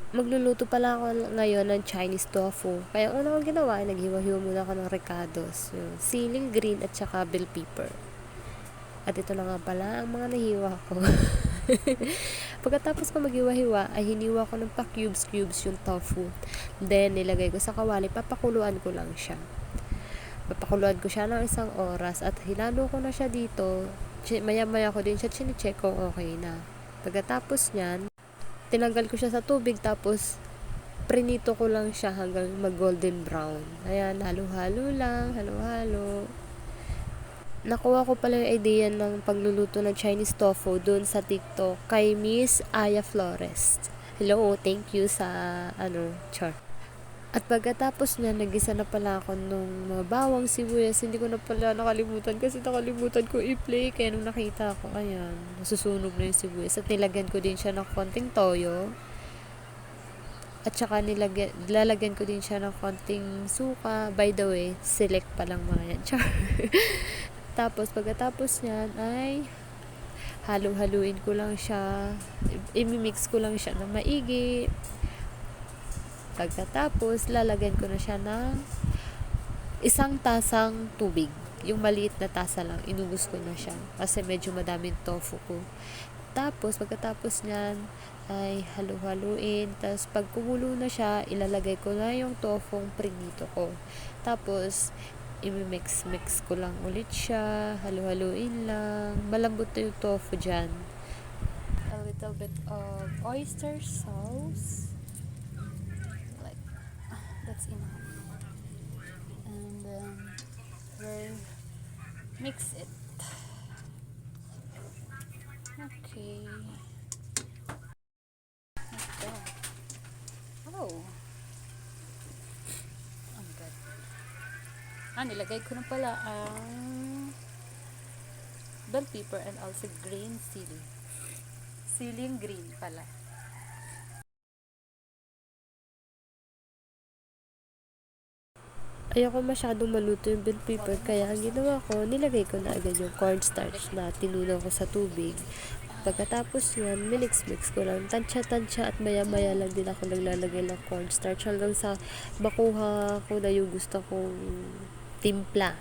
Magluluto pala ako ngayon ng Chinese tofu. Kaya una kong ginawa ay naghiwa-hiwa muna ako ng ricados, yung siling green at saka bell pepper. At ito na nga pala ang mga nahiwa ko. Pagkatapos ko maghiwa-hiwa, ay hiniwa ko ng pa-cubes-cubes yung tofu. Then, nilagay ko sa kawali, papakuluan ko lang siya. Papakuluan ko siya ng 1 oras at hinalo ko na siya dito. Maya-maya ko din siya chine-check kung okay na. Pagkatapos niyan, tinanggal ko siya sa tubig tapos prinito ko lang siya hanggang mag golden brown. Ayan, halo-halo lang, halo-halo. Nakuha ko pala yung idea ng pagluluto ng Chinese tofu doon sa TikTok kay Miss Aya Flores. Hello, thank you sa char. At pagkatapos niya, nagisa na pala ako nung mga bawang sibuyas. Hindi ko na pala nakalimutan kasi nakalimutan ko i-play. Kaya nung nakita ko, ayan, nasusunog na yung sibuyas. At nilagyan ko din siya ng konting toyo. At saka lalagyan ko din siya ng konting suka. By the way, select pa lang mga yan. Char. Tapos, pagkatapos niyan ay halu-haluin ko lang siya. Imimix ko lang siya na maigi. Pagkatapos, lalagyan ko na siya ng 1 tasang tubig. Yung maliit na tasa lang, inubos ko na siya. Kasi medyo madaming tofu ko. Tapos, pagkatapos niyan, ay halu-haluin. Tapos, pag kumulo na siya, ilalagay ko na yung tofung prinito ko. Tapos, imimix-mix ko lang ulit siya. Halu-haluin lang. Malambot na yung tofu dyan. A little bit of oyster sauce. That's enough. And then we'll mix it. Okay. Like that. Oh. Ang good. Nilagay ko na pala ang bell pepper and also green chili. Siling green pala. Ayoko masyadong maluto yung bell pepper, kaya ang ginawa ko, nilagay ko na agad yung cornstarch na tinunaw ko sa tubig. Pagkatapos yan, minix-mix ko lang, tansya-tansya, at maya-maya lang din ako naglalagay ng cornstarch hanggang sa makuha ko na yung gusto kong timpla